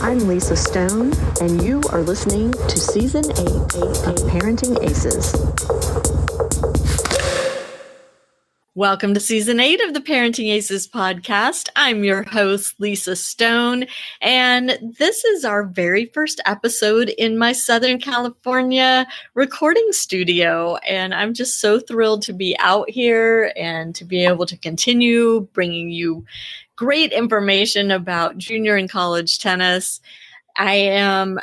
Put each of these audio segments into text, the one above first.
I'm Lisa Stone, and you are listening to Season 8 of Parenting Aces. Welcome to Season 8 of the Parenting Aces Podcast. I'm your host, Lisa Stone, and this is our very first episode in my Southern California recording studio, and I'm just so thrilled to be out here and to be able to continue bringing you great information about junior and college tennis. I am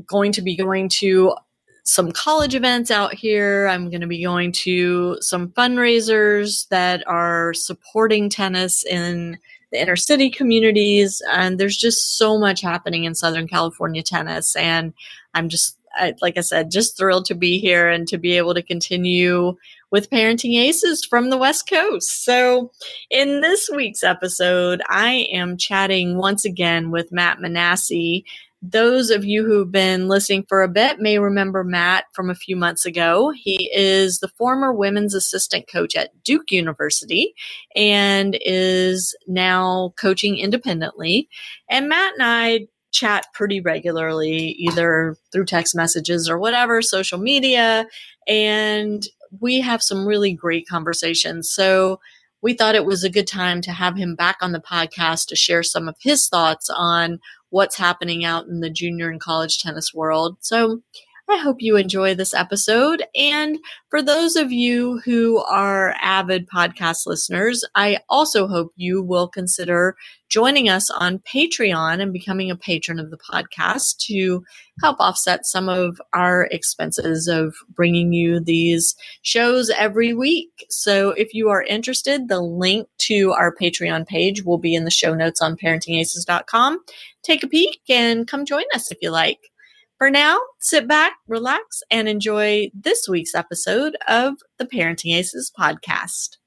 going to be going to some college events out here. I'm going to be going to some fundraisers that are supporting tennis in the inner city communities. And there's just so much happening in Southern California tennis. And I'm just, like I said, just thrilled to be here and to be able to continue with Parenting Aces from the West Coast. So in this week's episode, I am chatting once again with Matt Manasse. Those of you who've been listening for a bit may remember Matt from a few months ago. He is the former women's assistant coach at Duke University and is now coaching independently. And Matt and I chat pretty regularly, either through text messages or whatever, social media, and we have some really great conversations. So we thought it was a good time to have him back on the podcast to share some of his thoughts on what's happening out in the junior and college tennis world. So I hope you enjoy this episode. And for those of you who are avid podcast listeners, I also hope you will consider joining us on Patreon and becoming a patron of the podcast to help offset some of our expenses of bringing you these shows every week. So if you are interested, the link to our Patreon page will be in the show notes on parentingaces.com. Take a peek and come join us if you like. For now, sit back, relax, and enjoy this week's episode of the Parenting Aces Podcast.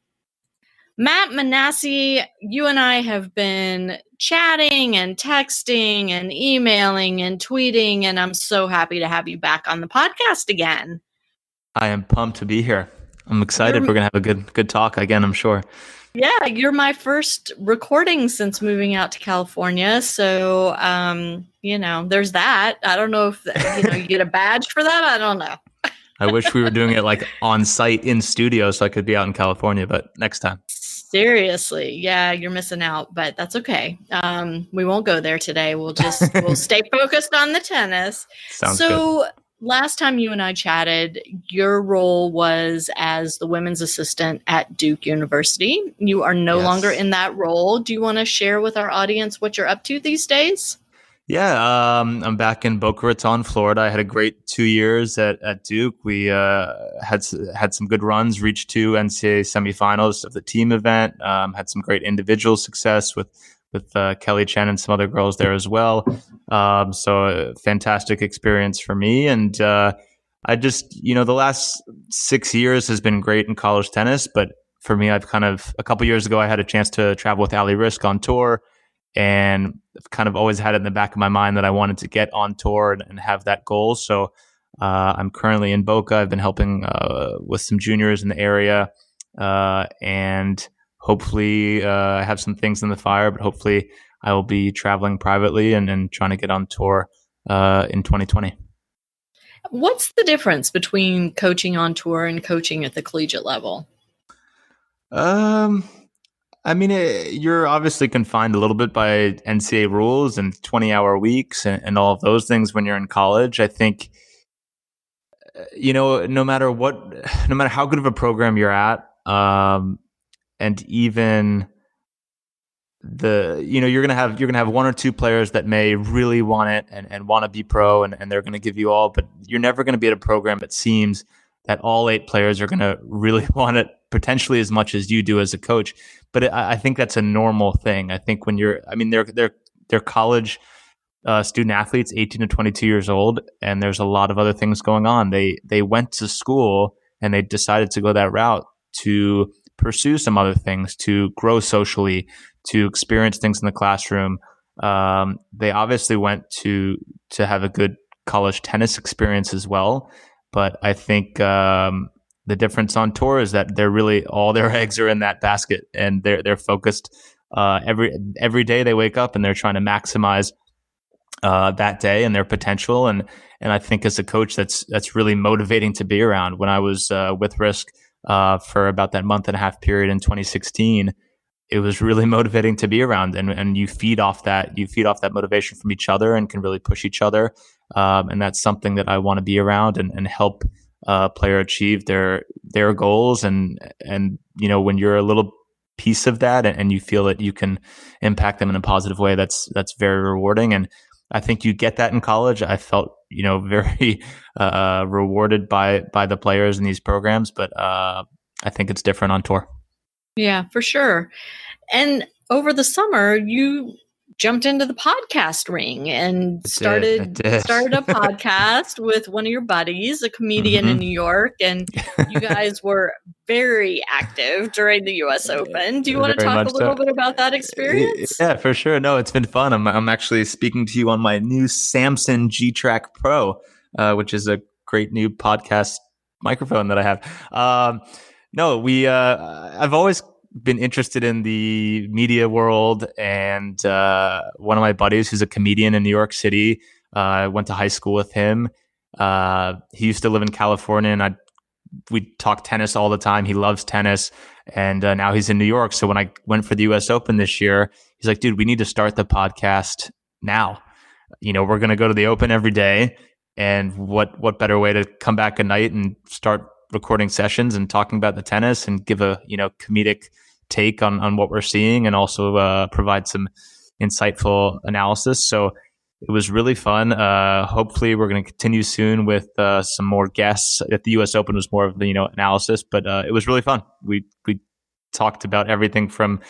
Matt Manasse, you and I have been chatting and texting and emailing and tweeting, and I'm so happy to have you back on the podcast again. I am pumped to be here. I'm excited. We're going to have a good talk again, I'm sure. Yeah, you're my first recording since moving out to California. So, there's that. I don't know if, you get a badge for that. I don't know. I wish we were doing it like on site in studio so I could be out in California, but next time. Seriously. Yeah, you're missing out, but that's okay. We won't go there today. We'll stay focused on the tennis. Sounds good. Last time you and I chatted, your role was as the women's assistant at Duke University. You are no longer in that role. Do you want to share with our audience what you're up to these days? Yeah, I'm back in Boca Raton, Florida. I had a great 2 years at Duke. We had some good runs, reached 2 NCAA semifinals of the team event, had some great individual success with Kelly Chen and some other girls there as well. So a fantastic experience for me. And I just, the last 6 years has been great in college tennis. But for me, I've a couple years ago, I had a chance to travel with Ali Risk on tour. And I've kind of always had it in the back of my mind that I wanted to get on tour and have that goal. So I'm currently in Boca. I've been helping with some juniors in the area. And hopefully I have some things in the fire, but hopefully I will be traveling privately and trying to get on tour in 2020. What's the difference between coaching on tour and coaching at the collegiate level? You're obviously confined a little bit by NCAA rules and 20-hour weeks and all of those things when you're in college. I think, no matter how good of a program you're at, and even you're gonna have one or two players that may really want it and want to be pro and they're gonna give you all, but you're never gonna be at a program, it seems, that all 8 players are gonna really want it potentially as much as you do as a coach. But I think that's a normal thing. I think when they're college student athletes, 18 to 22 years old, and there's a lot of other things going on. They went to school and they decided to go that route to pursue some other things, to grow socially, to experience things in the classroom. They obviously went to have a good college tennis experience as well. But I think the difference on tour is that they're really all their eggs are in that basket, and they're focused every day they wake up and they're trying to maximize that day and their potential. And I think as a coach, that's really motivating to be around. When I was with Risk for about that month and a half period in 2016, it was really motivating to be around, and you feed off that motivation from each other and can really push each other. And that's something that I want to be around and help player achieve their goals. And when you're a little piece of that and you feel that you can impact them in a positive way, that's very rewarding. And I think you get that in college. I felt, very rewarded by the players in these programs, but I think it's different on tour. Yeah, for sure. And over the summer, you jumped into the podcast ring and started a podcast with one of your buddies, a comedian in New York, and you guys were very active during the U.S. Open. Do you want to talk a little bit about that experience? Yeah, for sure. No, it's been fun. I'm actually speaking to you on my new Samson G-Track Pro, which is a great new podcast microphone that I have. I've always been interested in the media world, and one of my buddies who's a comedian in New York City, I went to high school with him. He used to live in California, and we talk tennis all the time. He loves tennis, and now he's in New York. So when I went for the U.S. Open this year, he's like, dude, we need to start the podcast now. We're going to go to the Open every day, and what better way to come back at night and start recording sessions and talking about the tennis and give a comedic take on what we're seeing, and also provide some insightful analysis. So it was really fun. Hopefully we're going to continue soon with some more guests. At the US Open was more of the analysis, but it was really fun. We talked about everything from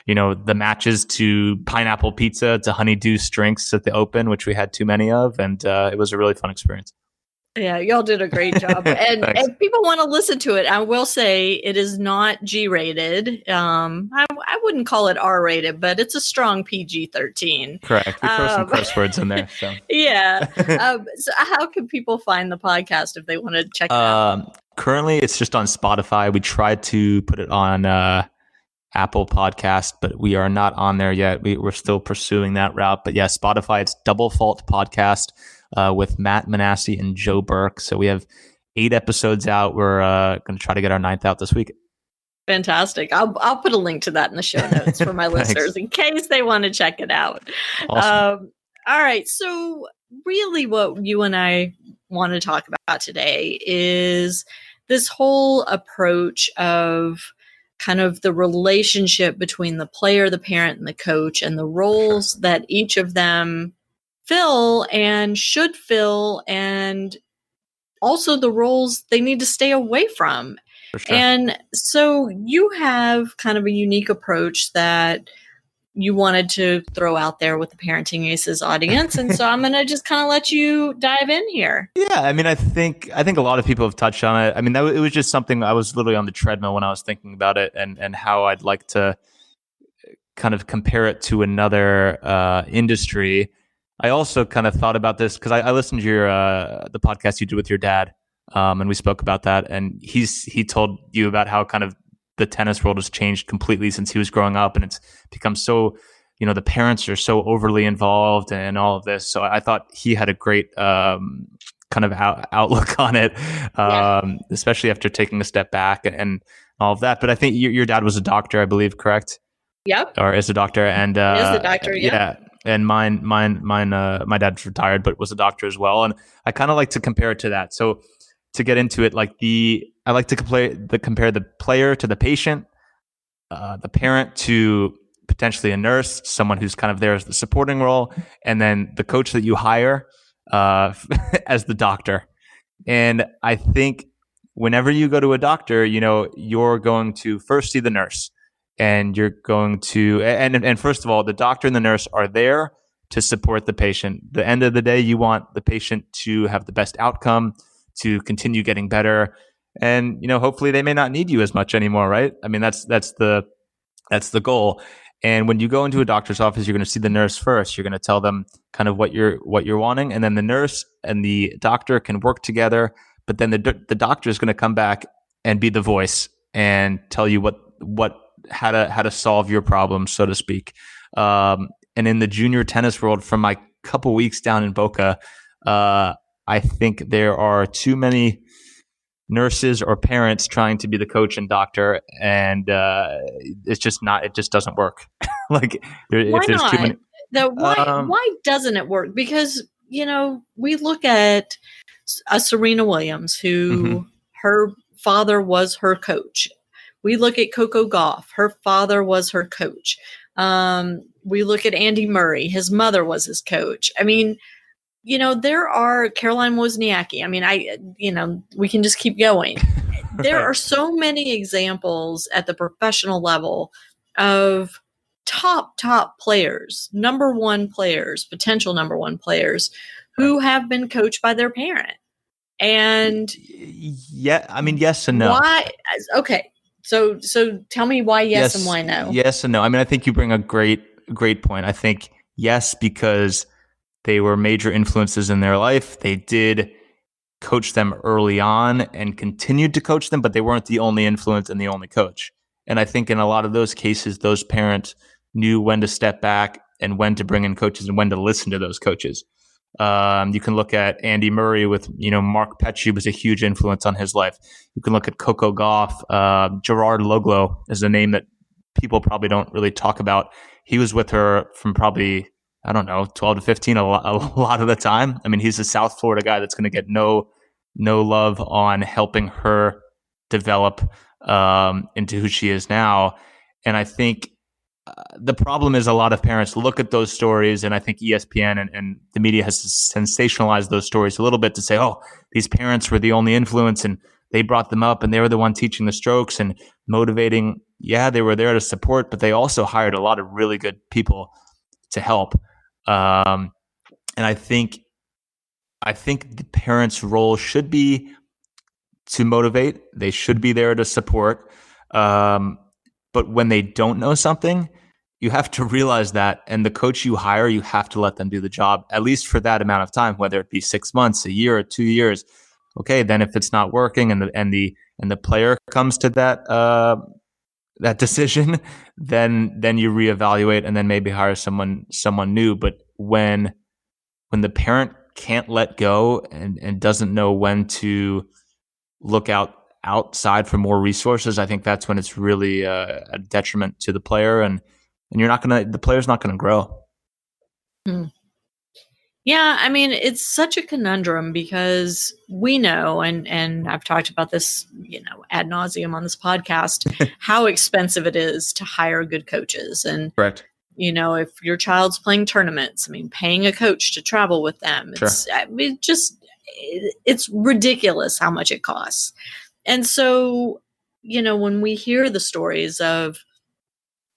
the matches to pineapple pizza to honeydew drinks at the Open, which we had too many of, and it was a really fun experience. Yeah, y'all did a great job. And people want to listen to it. I will say it is not G-rated. I wouldn't call it R-rated, but it's a strong PG-13. Correct. We throw some curse words in there. So. Yeah. So how can people find the podcast if they want to check it out? Currently, it's just on Spotify. We tried to put it on Apple Podcast, but we are not on there yet. We're still pursuing that route. But yeah, Spotify, it's Double Fault Podcast. With Matt Manasse and Joe Burke. So we have 8 episodes out. We're going to try to get our 9th out this week. Fantastic. I'll put a link to that in the show notes for my listeners in case they want to check it out. Awesome. All right. So really what you and I want to talk about today is this whole approach of kind of the relationship between the player, the parent, and the coach, and the roles that each of them fill and should fill, and also the roles they need to stay away from. For sure. And so you have kind of a unique approach that you wanted to throw out there with the Parenting Aces audience. And so I'm going to just kind of let you dive in here. Yeah. I mean, I think a lot of people have touched on it. I mean, it was just something I was literally on the treadmill when I was thinking about it, and how I'd like to kind of compare it to another industry. I also kind of thought about this because I listened to your the podcast you did with your dad, and we spoke about that. And he told you about how kind of the tennis world has changed completely since he was growing up, and it's become so, the parents are so overly involved and all of this. So I thought he had a great kind of outlook on it, especially after taking a step back and all of that. But I think your dad was a doctor, I believe, correct? Yep. Or is a doctor, and is a doctor. Yeah. And my dad's retired, but was a doctor as well. And I kind of like to compare it to that. So to get into it, I like to compare the player to the patient, the parent to potentially a nurse, someone who's kind of there as the supporting role, and then the coach that you hire as the doctor. And I think whenever you go to a doctor, you're going to first see the nurse. And you're going to, and first of all, the doctor and the nurse are there to support the patient. At the end of the day, you want the patient to have the best outcome, to continue getting better. And, hopefully they may not need you as much anymore, right? I mean, that's the goal. And when you go into a doctor's office, you're going to see the nurse first. You're going to tell them kind of what you're wanting. And then the nurse and the doctor can work together. But then the doctor is going to come back and be the voice and tell you how to solve your problem, so to speak. And in the junior tennis world, from my couple weeks down in Boca, I think there are too many nurses or parents trying to be the coach and doctor, and it's just not. It just doesn't work. Like why if there's not? too many. Why doesn't it work? Because we look at a Serena Williams, who her father was her coach. We look at Coco Gauff. Her father was her coach. We look at Andy Murray. His mother was his coach. I mean, there are Caroline Wozniacki. I mean, we can just keep going. There are so many examples at the professional level of top players, number one players, potential number one players who have been coached by their parent. And yeah, I mean, yes and no. Why? Okay. So tell me why yes and why no. Yes and no. I mean, I think you bring a great point. I think yes, because they were major influences in their life. They did coach them early on and continued to coach them, but they weren't the only influence and the only coach. And I think in a lot of those cases, those parents knew when to step back and when to bring in coaches and when to listen to those coaches. You can look at Andy Murray with, Mark Petchey was a huge influence on his life. You can look at Coco Gauff. Gerard Loglo is a name that people probably don't really talk about. He was with her from probably, 12 to 15 a lot of the time. I mean, he's a South Florida guy that's going to get no love on helping her develop into who she is now. And I think the problem is a lot of parents look at those stories, and I think ESPN and the media has sensationalized those stories a little bit to say, oh, these parents were the only influence and they brought them up and they were the one teaching the strokes and motivating. Yeah, they were there to support, but they also hired a lot of really good people to help. And I think the parents' role should be to motivate. They should be there to support. But when they don't know something, you have to realize that. And the coach you hire, you have to let them do the job, at least for that amount of time, whether it be 6 months, a year, or 2 years. Okay, then if it's not working and the player comes to that decision, then you reevaluate and then maybe hire someone new. But when the parent can't let go and doesn't know when to look outside for more resources, I think that's when it's really a detriment to the player, and the player's not gonna grow. Yeah, I mean, it's such a conundrum because we know, and I've talked about this, ad nauseum on this podcast, how expensive it is to hire good coaches. And correct. If your child's playing tournaments, I mean, paying a coach to travel with them, it's ridiculous how much it costs. And so, when we hear the stories of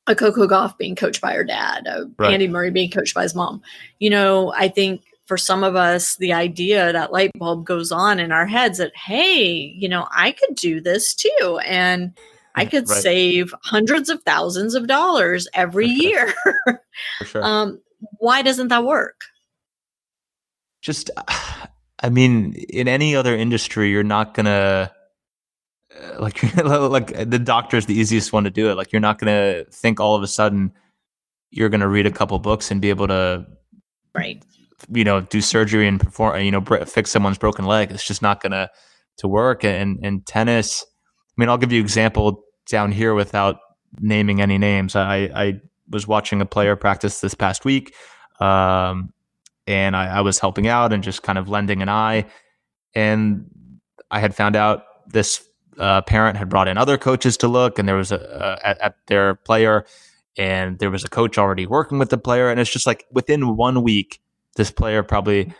a Coco Gauff being coached by her dad, Andy Murray being coached by his mom, I think for some of us, the idea, that light bulb goes on in our heads that, hey, I could do this too. And I could save hundreds of thousands of dollars every year. For sure. Why doesn't that work? Just, I mean, in any other industry, you're not going to, like the doctor's the easiest one to do it. Like, you're not going to think all of a sudden you're going to read a couple books and be able to, do surgery and perform, fix someone's broken leg. It's just not going to work. And tennis, I mean, I'll give you an example down here without naming any names. I was watching a player practice this past week, and I was helping out and just kind of lending an eye. And I had found out this parent had brought in other coaches to look, and there was at their player, and there was a coach already working with the player. And it's just like within 1 week, this player probably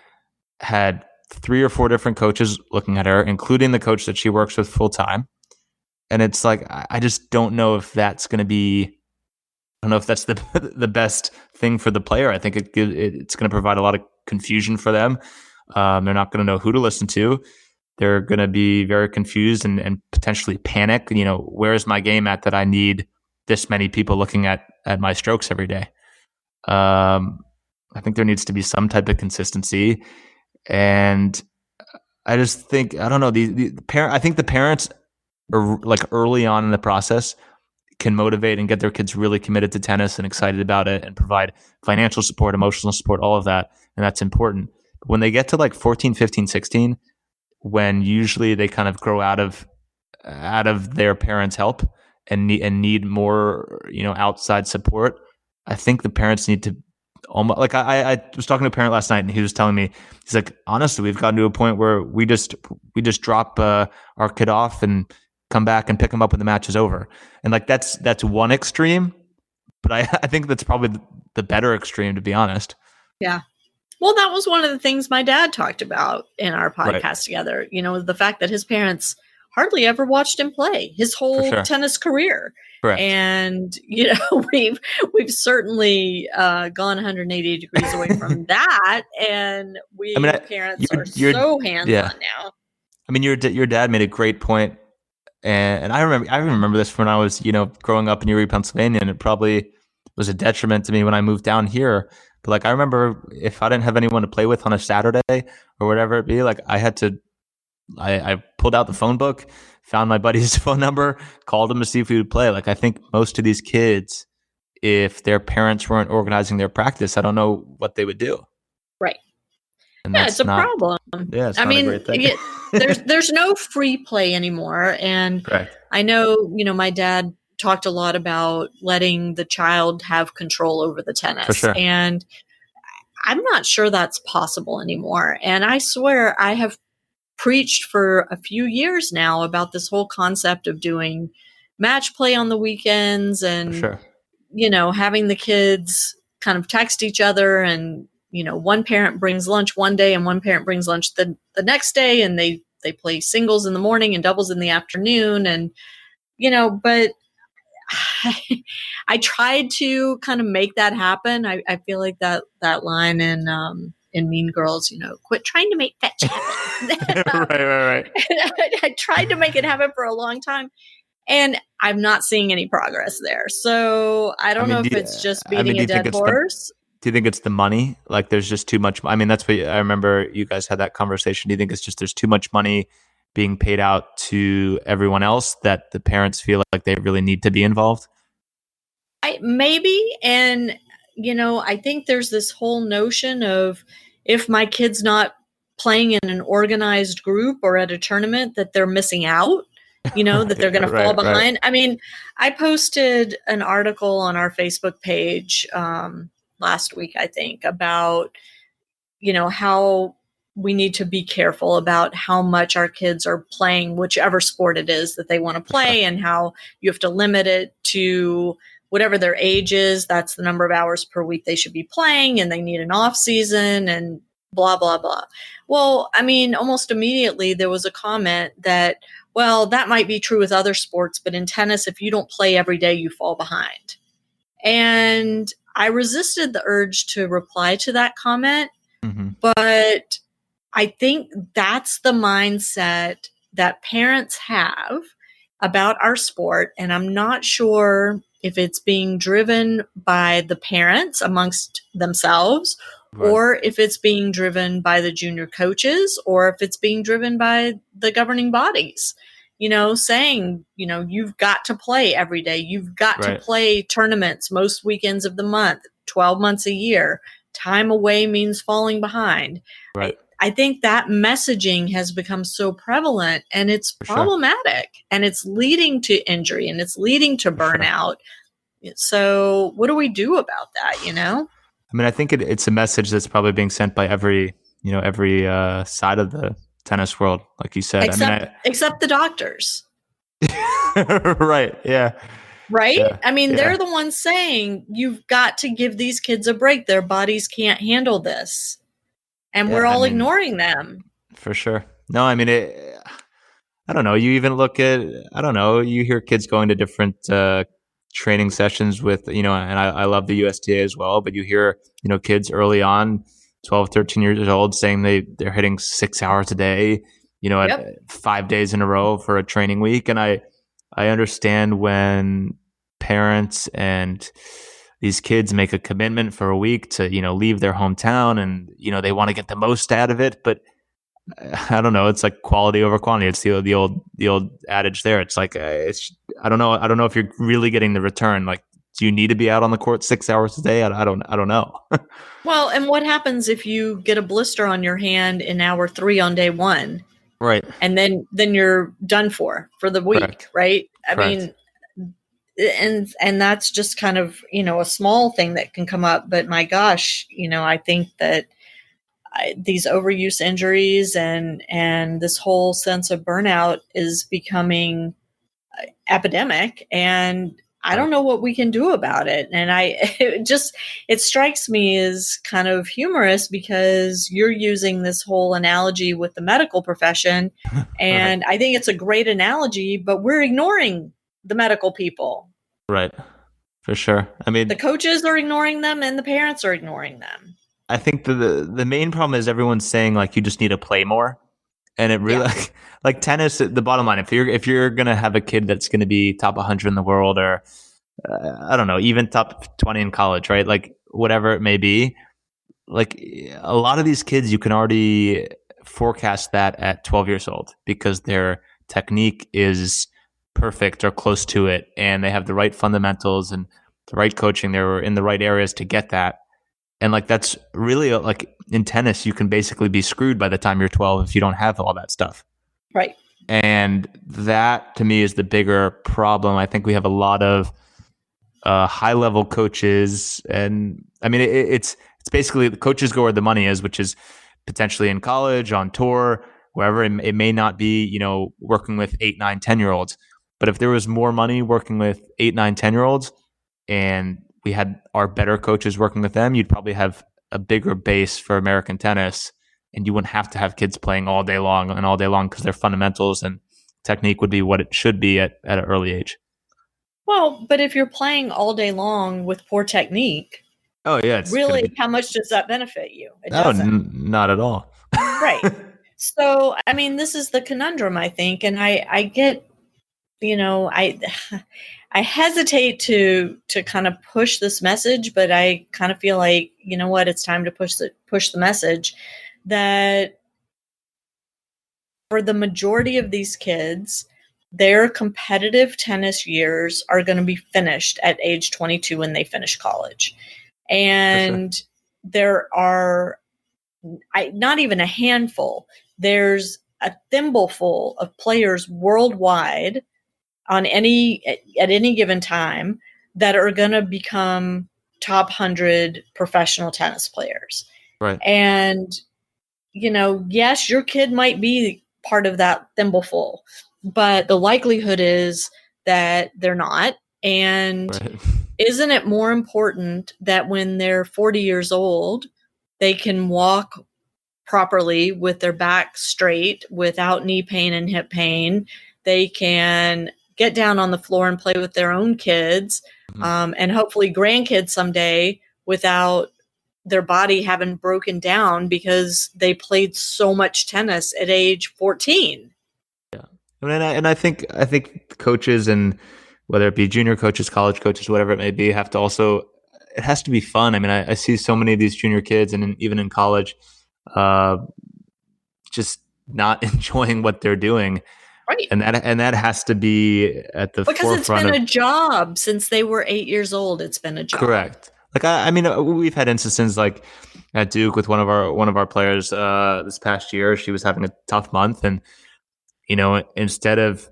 had 3 or 4 different coaches looking at her, including the coach that she works with full time. And it's like, I just don't know if that's going to be, I don't know if that's the best thing for the player. I think it's going to provide a lot of confusion for them. They're not going to know who to listen to. They're going to be very confused and potentially panic. Where's my game at that I need this many people looking at my strokes every day? I think there needs to be some type of consistency. And I just think, I don't know, the parent, I think the parents are like early on in the process can motivate and get their kids really committed to tennis and excited about it and provide financial support, emotional support, all of that. And that's important. But when they get to like 14, 15, 16, when usually they kind of grow out of their parents' help and need more, outside support, I think the parents need to almost, like I was talking to a parent last night and he was telling me, he's like, honestly, we've gotten to a point where we just drop our kid off and come back and pick him up when the match is over. And like, that's one extreme, but I think that's probably the better extreme, to be honest. Yeah. Well, that was one of the things my dad talked about in our podcast together, the fact that his parents hardly ever watched him play his whole tennis career. Correct. And, we've certainly gone 180 degrees away from that. And parents are so hands-on now. I mean, your dad made a great point. And I remember this when I was, growing up in Erie, Pennsylvania, and it probably was a detriment to me when I moved down here. But like, I remember if I didn't have anyone to play with on a Saturday or whatever it be, like I pulled out the phone book, found my buddy's phone number, called him to see if he would play. Like, I think most of these kids, if their parents weren't organizing their practice, I don't know what they would do. Right. And it's a problem. Yeah, it's not a great thing. there's no free play anymore. And Correct. I know, my dad talked a lot about letting the child have control over the tennis. For sure. And I'm not sure that's possible anymore. And I swear I have preached for a few years now about this whole concept of doing match play on the weekends and, having the kids kind of text each other and, one parent brings lunch one day and one parent brings lunch the next day, and they play singles in the morning and doubles in the afternoon. And, but I tried to kind of make that happen. I feel like that line in Mean Girls, quit trying to make fetch happen. Right. I tried to make it happen for a long time, and I'm not seeing any progress there. So I don't know if it's just beating a dead horse. Do you think it's the money? Like, there's just too much. I mean, that's what I remember you guys had that conversation. Do you think it's just there's too much money being paid out to everyone else that the parents feel like they really need to be involved? Maybe. And, I think there's this whole notion of if my kid's not playing in an organized group or at a tournament, that they're missing out, that they're going to fall behind. Right. I mean, I posted an article on our Facebook page last week, I think, about, how we need to be careful about how much our kids are playing whichever sport it is that they want to play, and how you have to limit it to whatever their age is. That's the number of hours per week they should be playing, and they need an off season and blah, blah, blah. Well, I mean, almost immediately there was a comment that, well, that might be true with other sports, but in tennis, if you don't play every day, you fall behind. And I resisted the urge to reply to that comment, but I think that's the mindset that parents have about our sport. And I'm not sure if it's being driven by the parents amongst themselves, or if it's being driven by the junior coaches, or if it's being driven by the governing bodies, saying, you've got to play every day. You've got to play tournaments most weekends of the month, 12 months a year. Time away means falling behind. Right. I think that messaging has become so prevalent, and it's problematic, and it's leading to injury, and it's leading to burnout. So what do we do about that, I mean, I think it's a message that's probably being sent by every side of the tennis world, like you said. Except the doctors. Right. Yeah. Right? Yeah. I mean, they're the ones saying, you've got to give these kids a break. Their bodies can't handle this. And we're all ignoring them. For sure. No, I mean, I don't know. You even look at, you hear kids going to different training sessions with, and I love the USTA as well, but you hear, kids early on, 12, 13 years old, saying they're hitting 6 hours a day, at 5 days in a row for a training week. And I understand when parents and these kids make a commitment for a week to, leave their hometown and, they want to get the most out of it. But I don't know. It's like quality over quantity. It's the old adage there. It's like I don't know if you're really getting the return. Like, do you need to be out on the court 6 hours a day? I don't know. Well, and what happens if you get a blister on your hand in hour 3 on day 1? Right. And then you're done for the week, Correct. right? I Correct. mean, and that's just kind of, a small thing that can come up. But my gosh, I think that these overuse injuries and this whole sense of burnout is becoming epidemic, and I don't know what we can do about it. And it strikes me as kind of humorous because you're using this whole analogy with the medical profession. And right. I think it's a great analogy, but we're ignoring the medical people. Right. For sure. I mean, the coaches are ignoring them and the parents are ignoring them. I think the main problem is everyone's saying like, you just need to play more. And it really like tennis, the bottom line, if you're going to have a kid that's going to be top 100 in the world, or I don't know, even top 20 in college, right? Like whatever it may be, like a lot of these kids, you can already forecast that at 12 years old because their technique is perfect or close to it. And they have the right fundamentals and the right coaching. They're in the right areas to get that. And like, that's really like in tennis, you can basically be screwed by the time you're 12 if you don't have all that stuff. Right. And that to me is the bigger problem. I think we have a lot of high level coaches, and I mean, it's basically the coaches go where the money is, which is potentially in college, on tour, wherever. It may not be, working with 8, 9, 10-year-olds, but if there was more money working with 8, 9, 10-year-olds and we had our better coaches working with them, you'd probably have a bigger base for American tennis, and you wouldn't have to have kids playing all day long because their fundamentals and technique would be what it should be at an early age. Well, but if you're playing all day long with poor technique, really, how much does that benefit you? It doesn't. Not at all. Right. So, I mean, this is the conundrum, I think, and I get, I hesitate to kind of push this message, but I kind of feel like, it's time to push the message that for the majority of these kids, their competitive tennis years are going to be finished at age 22 when they finish college. And there are not even a handful. There's a thimbleful of players worldwide at any given time that are going to become top 100 professional tennis players. Right. And, yes, your kid might be part of that thimbleful, but the likelihood is that they're not. And isn't it more important that when they're 40 years old, they can walk properly with their back straight without knee pain and hip pain? They can get down on the floor and play with their own kids, and hopefully grandkids someday without their body having broken down because they played so much tennis at age 14. Yeah. And I think coaches, and whether it be junior coaches, college coaches, whatever it may be, have to also, it has to be fun. I mean, I see so many of these junior kids and even in college, just not enjoying what they're doing. Right. And that has to be at the because forefront. It's been a job since they were 8 years old. It's been a job. Correct. Like I mean, we've had instances like at Duke with one of our players this past year. She was having a tough month, and instead of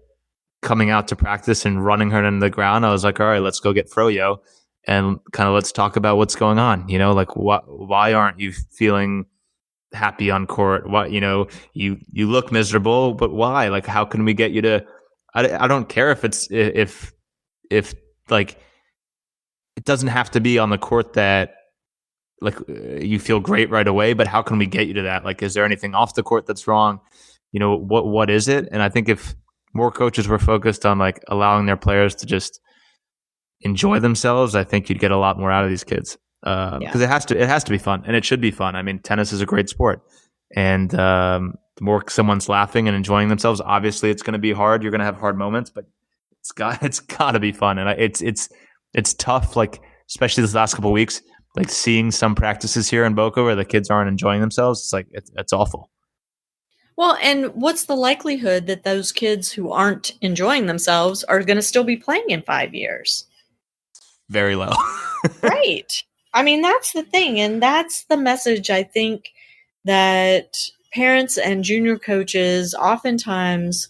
coming out to practice and running her into the ground, I was like, all right, let's go get froyo and kind of let's talk about what's going on. Like why aren't you feeling happy on court? Why, you look miserable, but why? Like, how can we get you to, I don't care if like, it doesn't have to be on the court that like you feel great right away, but how can we get you to that? Like, is there anything off the court that's wrong? What is it? And I think if more coaches were focused on like allowing their players to just enjoy themselves, I think you'd get a lot more out of these kids. Because it has to be fun, and it should be fun. I mean, tennis is a great sport, and the more someone's laughing and enjoying themselves, obviously it's going to be hard. You're going to have hard moments, but it's got to be fun. And it's tough, like especially this last couple of weeks, like seeing some practices here in Boca where the kids aren't enjoying themselves. It's like it's awful. Well, and what's the likelihood that those kids who aren't enjoying themselves are going to still be playing in 5 years? Very low. Right. I mean, that's the thing. And that's the message I think that parents and junior coaches oftentimes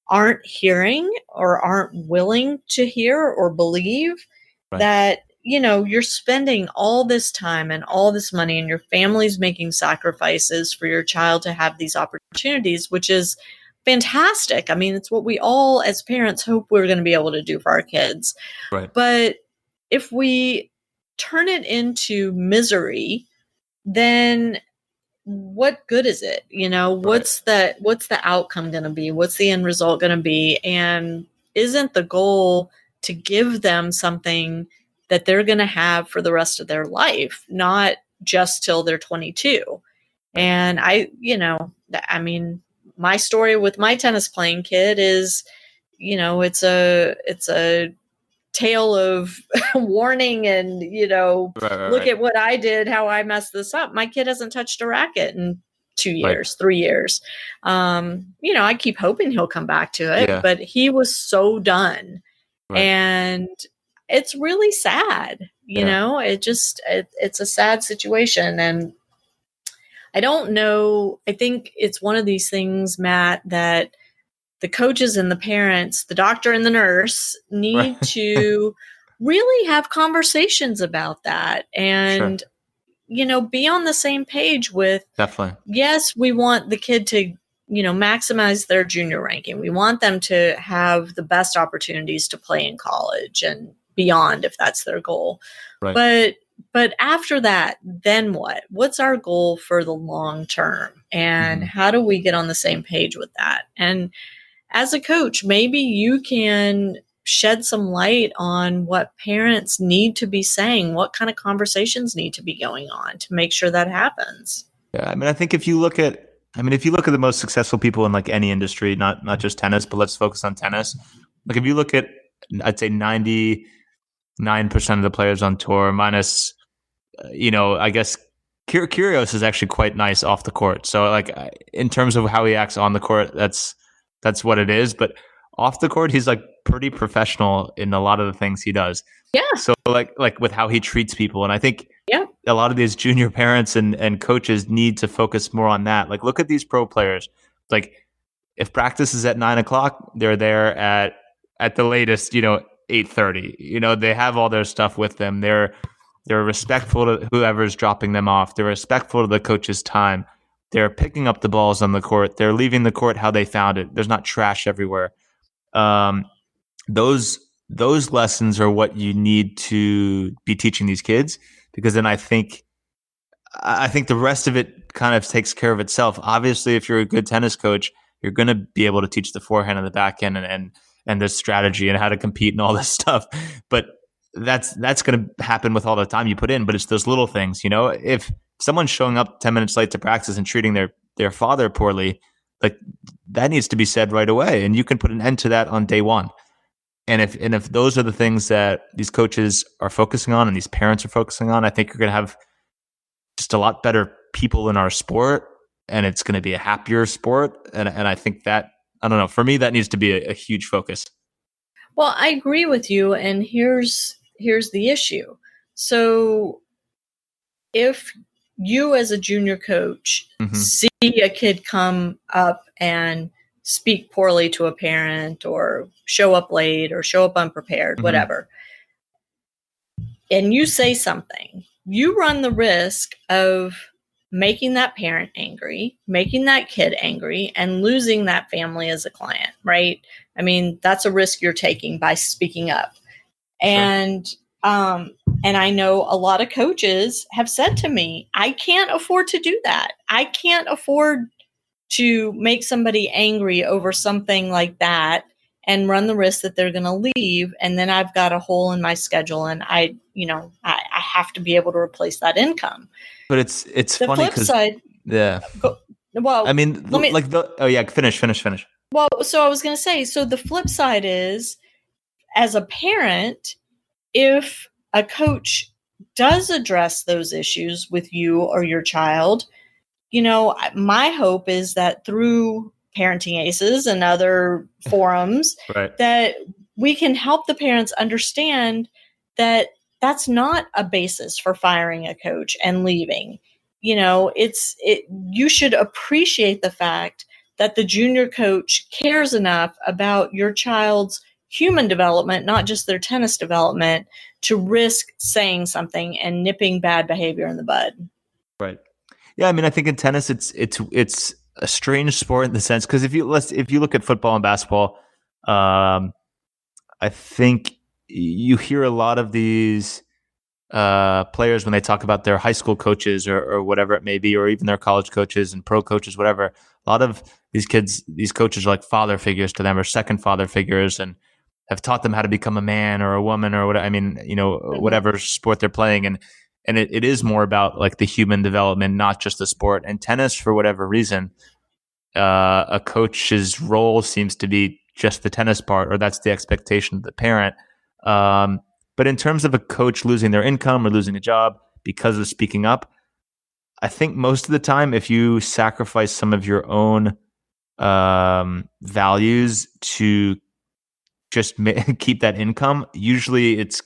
aren't hearing or aren't willing to hear or believe. Right. That, you're spending all this time and all this money and your family's making sacrifices for your child to have these opportunities, which is fantastic. I mean, it's what we all as parents hope we're going to be able to do for our kids. Right. But if we turn it into misery, then what good is it? What's the outcome going to be? What's the end result going to be? And isn't the goal to give them something that they're going to have for the rest of their life, not just till they're 22? And my story with my tennis playing kid is, it's a tale of warning and, look at what I did, how I messed this up. My kid hasn't touched a racket in 2 years, 3 years. I keep hoping he'll come back to it, but he was so done. Right. And it's really sad, it's a sad situation. And I don't know. I think it's one of these things, Matt, that the coaches and the parents, the doctor and the nurse need to really have conversations about that and, be on the same page with, definitely. Yes, we want the kid to, maximize their junior ranking. We want them to have the best opportunities to play in college and beyond if that's their goal. Right. But after that, then what? What's our goal for the long term? And how do we get on the same page with that? And as a coach, maybe you can shed some light on what parents need to be saying, what kind of conversations need to be going on to make sure that happens. Yeah, I mean, I think if you look at the most successful people in like any industry, not just tennis, but let's focus on tennis. Like if you look at, I'd say 99% of the players on tour, minus, I guess Kyrgios is actually quite nice off the court. So like in terms of how he acts on the court, that's what it is. But off the court, he's like pretty professional in a lot of the things he does. Yeah. So like with how he treats people. And I think a lot of these junior parents and coaches need to focus more on that. Like look at these pro players. Like if practice is at 9:00, they're there at the latest, 8:30. They have all their stuff with them. They're respectful to whoever's dropping them off. They're respectful to the coach's time. They're picking up the balls on the court. They're leaving the court how they found it. There's not trash everywhere. Those lessons are what you need to be teaching these kids, because then I think the rest of it kind of takes care of itself. Obviously, if you're a good tennis coach, you're going to be able to teach the forehand and the backhand and the strategy and how to compete and all this stuff. But that's going to happen with all the time you put in. But it's those little things, if someone's showing up 10 minutes late to practice and treating their father poorly, like that needs to be said right away. And you can put an end to that on day one. And if those are the things that these coaches are focusing on and these parents are focusing on, I think you're going to have just a lot better people in our sport, and it's going to be a happier sport. And I think that, I don't know, for me, that needs to be a huge focus. Well, I agree with you. And here's the issue. So if you as a junior coach see a kid come up and speak poorly to a parent or show up late or show up unprepared, whatever, and you say something, you run the risk of making that parent angry, making that kid angry, and losing that family as a client, right? I mean, that's a risk you're taking by speaking up. And I know a lot of coaches have said to me, I can't afford to do that. I can't afford to make somebody angry over something like that and run the risk that they're going to leave. And then I've got a hole in my schedule and I have to be able to replace that income. But it's the funny flip side. Yeah. Well, I mean, finish. Well, so I was going to say, so the flip side is, as a parent, if a coach does address those issues with you or your child, my hope is that through Parenting Aces and other forums, right, that we can help the parents understand that that's not a basis for firing a coach and leaving. You should appreciate the fact that the junior coach cares enough about your child's human development, not just their tennis development, to risk saying something and nipping bad behavior in the bud. right. Yeah, I mean, I think in tennis, it's a strange sport in the sense, because if you look at football and basketball, I think you hear a lot of these players when they talk about their high school coaches or whatever it may be, or even their college coaches and pro coaches, whatever. A lot of these coaches are like father figures to them, or second father figures, and have taught them how to become a man or a woman or whatever. I mean, whatever sport they're playing, and it is more about like the human development, not just the sport. And tennis, for whatever reason, a coach's role seems to be just the tennis part, or that's the expectation of the parent. But in terms of a coach losing their income or losing a job because of speaking up, I think most of the time, if you sacrifice some of your own values to just keep that income, usually it's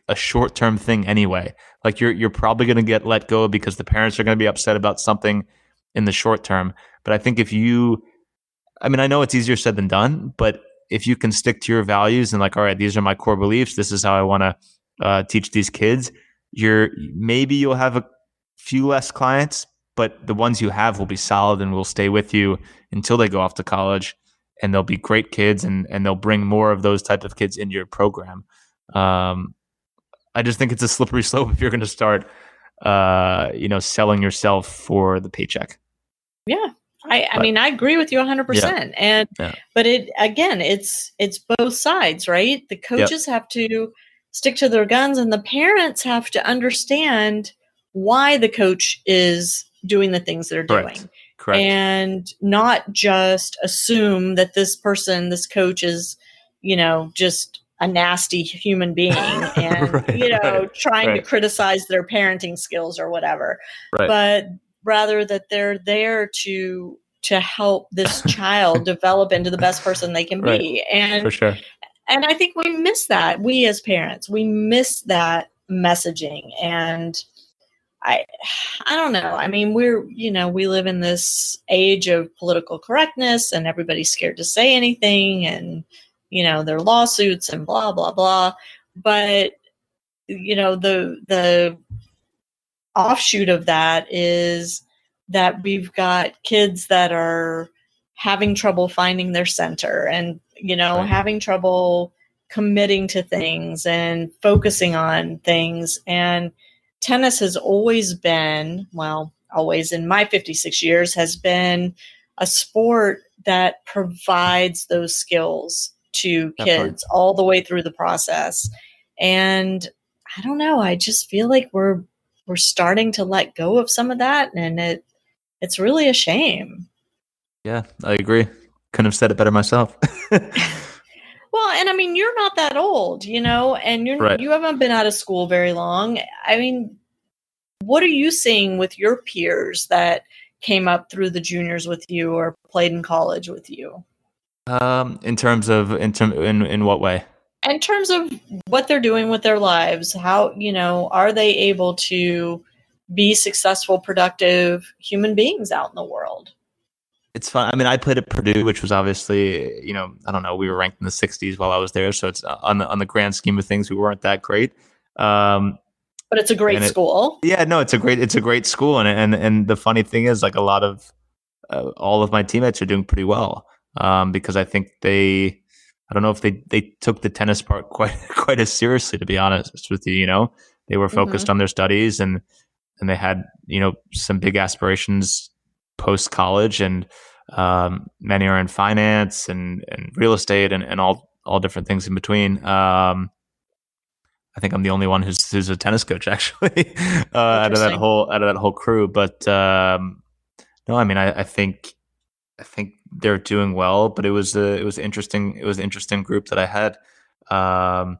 a short-term thing anyway. Like you're probably going to get let go because the parents are going to be upset about something in the short term. But I think I know it's easier said than done, but if you can stick to your values and like, all right, these are my core beliefs, this is how I want to teach these kids, maybe you'll have a few less clients, but the ones you have will be solid and will stay with you until they go off to college, and they'll be great kids, and they'll bring more of those type of kids into your program. I just think it's a slippery slope if you're going to start, selling yourself for the paycheck. Yeah. I mean, I agree with you 100%. Yeah. But it's both sides, right? The coaches have to stick to their guns, and the parents have to understand why the coach is doing the things they're doing. Correct. And not just assume that this coach is, just a nasty human being and, trying to criticize their parenting skills or whatever. Right. But rather that they're there to help this child develop into the best person they can be. And for sure. And I think we miss that. We as parents, we miss that messaging. And I don't know. I mean, we live in this age of political correctness, and everybody's scared to say anything, and, there are lawsuits and blah, blah, blah. But, the offshoot of that is that we've got kids that are having trouble finding their center, and, having trouble committing to things and focusing on things. And tennis has always in my 56 years, has been a sport that provides those skills to kids all the way through the process. And I don't know, I just feel like we're starting to let go of some of that, and it's really a shame. Yeah, I agree. Couldn't have said it better myself. Well, and I mean, you're not that old, and you haven't been out of school very long. I mean, what are you seeing with your peers that came up through the juniors with you or played in college with you? In what way? In terms of what they're doing with their lives, how, are they able to be successful, productive human beings out in the world? It's fun. I mean, I played at Purdue, which was obviously, I don't know, we were ranked in the 60s while I was there. So it's on the grand scheme of things, we weren't that great. But it's a great school. Yeah, no, it's a great school. And the funny thing is, like, a lot of all of my teammates are doing pretty well. Because I think I don't know if they took the tennis part quite as seriously, to be honest with you. They were focused on their studies, and they had, some big aspirations post college, and many are in finance and real estate and all different things in between. I think I'm the only one who's a tennis coach, actually, out of that whole crew. But no, I mean, I think they're doing well, but it was interesting. It was an interesting group that I had. I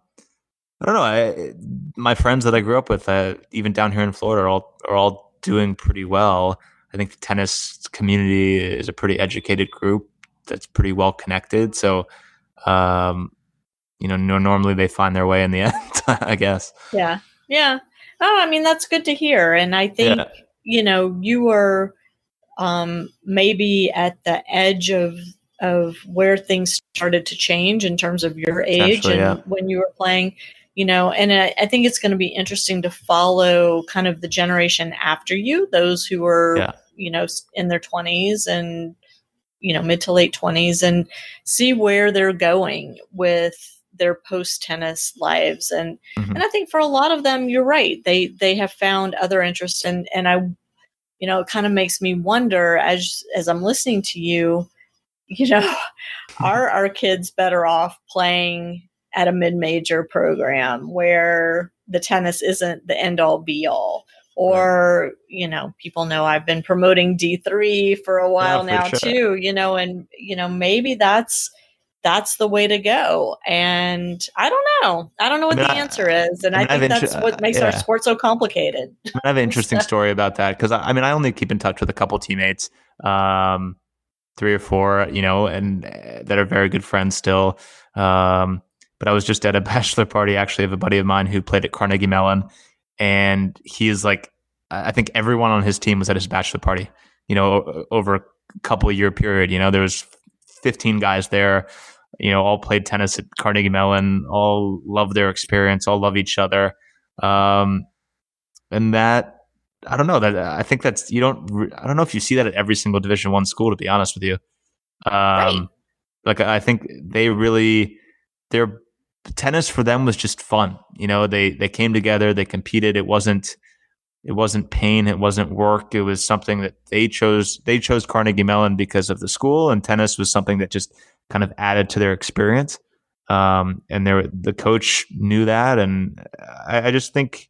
don't know. My friends that I grew up with, even down here in Florida, are all doing pretty well. I think the tennis community is a pretty educated group that's pretty well connected. So, normally they find their way in the end, I guess. Yeah. Yeah. Oh, I mean, that's good to hear. And I think, Yeah. You were maybe at the edge of where things started to change in terms of your age and Yeah. when you were playing, and I think it's going to be interesting to follow kind of the generation after you, those who were, in their 20s and, mid to late 20s, and see where they're going with their post-tennis lives. And I think for a lot of them, you're right. They have found other interests, and I, it kind of makes me wonder as I'm listening to you, are our kids better off playing at a mid-major program where the tennis isn't the end-all be-all? Or, people know I've been promoting D3 for a while now too, and, maybe that's the way to go. And I don't know. I don't know what the answer is. And I think that's what makes our sport so complicated. I have an interesting story about that because I only keep in touch with a couple teammates, 3 or 4, and that are very good friends still. But I was just at a bachelor party actually of a buddy of mine who played at Carnegie Mellon, and he is like, I think everyone on his team was at his bachelor party, over a couple of year period. There was 15 guys there, all played tennis at Carnegie Mellon, all love their experience, all love each other. And that, I don't know, that I think that's, I don't know if you see that at every single Division I school, to be honest with you. Right. Like, I think their tennis for them was just fun. They came together, they competed. It wasn't pain. It wasn't work. It was something that they chose. They chose Carnegie Mellon because of the school, and tennis was something that just kind of added to their experience. And the coach knew that. And I just think,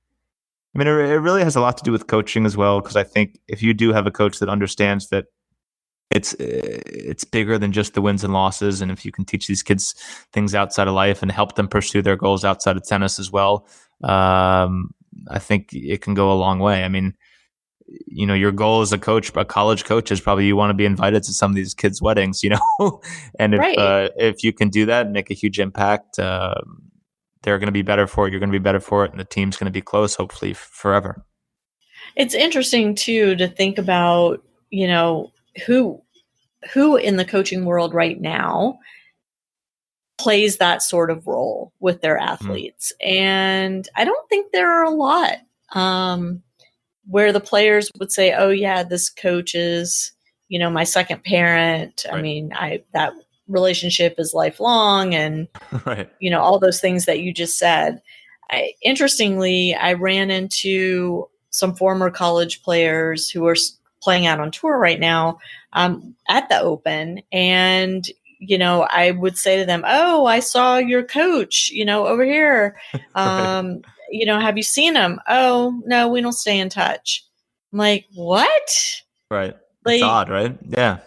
it really has a lot to do with coaching as well. Because I think if you do have a coach that understands that it's bigger than just the wins and losses, and if you can teach these kids things outside of life and help them pursue their goals outside of tennis as well, I think it can go a long way. Your goal as a college coach is probably you want to be invited to some of these kids' weddings, and if you can do that and make a huge impact, they're going to be better for it. You're going to be better for it, and the team's going to be close, hopefully forever. It's interesting too to think about, who in the coaching world right now plays that sort of role with their athletes. And I don't think there are a lot where the players would say, oh yeah, this coach is, my second parent. Right. That relationship is lifelong, and, right. All those things that you just said. Interestingly, I ran into some former college players who are playing out on tour right now at the Open. And, I would say to them, oh, I saw your coach, over here. Right. Have you seen him? Oh, no, we don't stay in touch. I'm like, what? Right. It's odd, right? Yeah.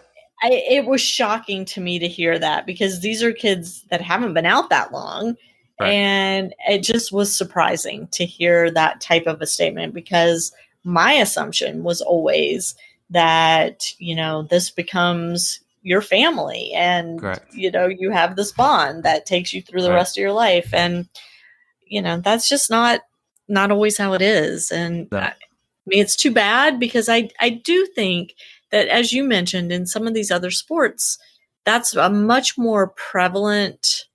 It was shocking to me to hear that, because these are kids that haven't been out that long. Right. And it just was surprising to hear that type of a statement, because my assumption was always that, this becomes your family, and, correct, you have this bond that takes you through the right. rest of your life. And, that's just not always how it is. And no. It's too bad, because I do think that, as you mentioned, in some of these other sports, that's a much more prevalent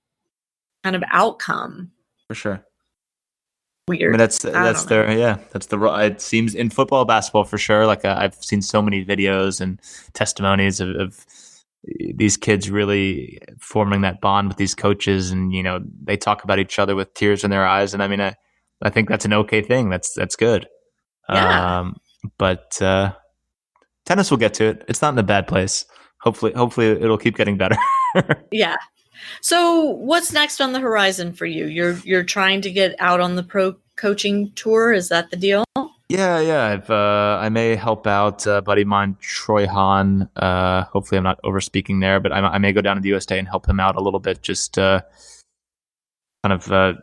kind of outcome. For sure. Weird. That's it seems in football, basketball for sure. Like I've seen so many videos and testimonies of these kids really forming that bond with these coaches, and they talk about each other with tears in their eyes. And I think that's an okay thing. That's good. Yeah. But tennis will get to it. It's not in a bad place. Hopefully it'll keep getting better. Yeah. So what's next on the horizon for you? You're trying to get out on the pro coaching tour. Is that the deal? Yeah. I may help out a buddy of mine, Troy Hahn. Hopefully I'm not overspeaking there, but I may go down to the USA and help him out a little bit, just kind of out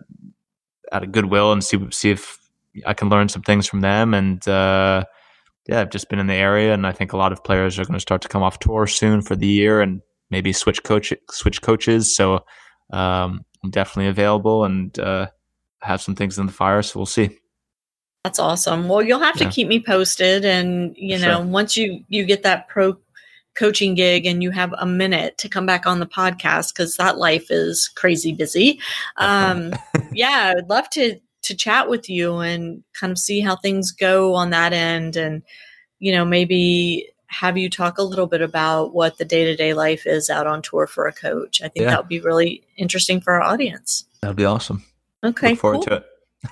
of goodwill, and see if I can learn some things from them. And I've just been in the area, and I think a lot of players are going to start to come off tour soon for the year and maybe switch coaches. So I'm definitely available and have some things in the fire. So we'll see. That's awesome. Well, you'll have to keep me posted, and once you get that pro coaching gig and you have a minute to come back on the podcast, because that life is crazy busy. Yeah, I'd love to chat with you and kind of see how things go on that end, and maybe have you talk a little bit about what the day-to-day life is out on tour for a coach. I think that would be really interesting for our audience. That'd be awesome. Okay, look forward to it.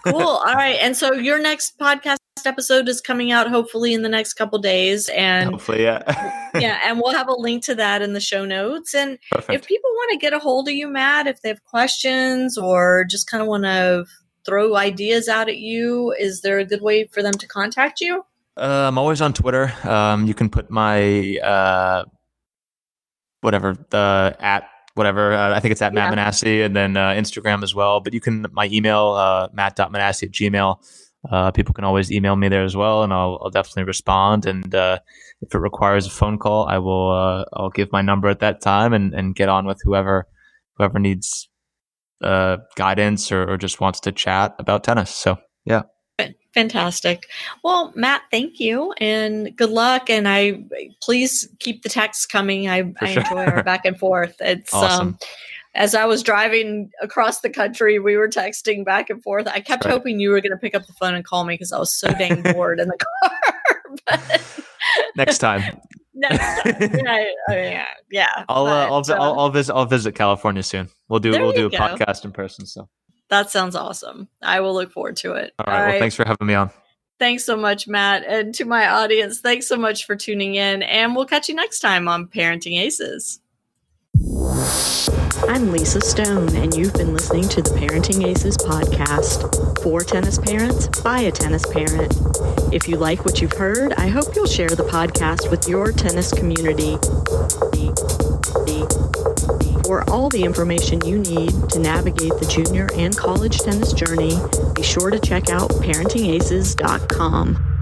Cool. All right. And so your next podcast episode is coming out hopefully in the next couple days. And hopefully, yeah. Yeah. And we'll have a link to that in the show notes. And Perfect. If people want to get a hold of you, Matt, if they have questions or just kind of want to throw ideas out at you, is there a good way for them to contact you? I'm always on Twitter. You can put my I think it's at Matt Manasse, and then Instagram as well. But you can, my email, matt.manasse@gmail. People can always email me there as well, and I'll definitely respond. And if it requires a phone call, I'll give my number at that time and get on with whoever needs guidance or just wants to chat about tennis. So yeah. Fantastic. Well, Matt, thank you and good luck. And please keep the texts coming. I enjoy our back and forth. It's awesome. As I was driving across the country, we were texting back and forth. I kept hoping you were going to pick up the phone and call me because I was so dang bored in the car. But next time. Yeah. I'll visit California soon. We'll do a podcast in person. So. That sounds awesome. I will look forward to it. All right. Well, thanks for having me on. Thanks so much, Matt. And to my audience, thanks so much for tuning in. And we'll catch you next time on Parenting Aces. I'm Lisa Stone, and you've been listening to the Parenting Aces podcast. For tennis parents, by a tennis parent. If you like what you've heard, I hope you'll share the podcast with your tennis community. For all the information you need to navigate the junior and college tennis journey, be sure to check out ParentingAces.com.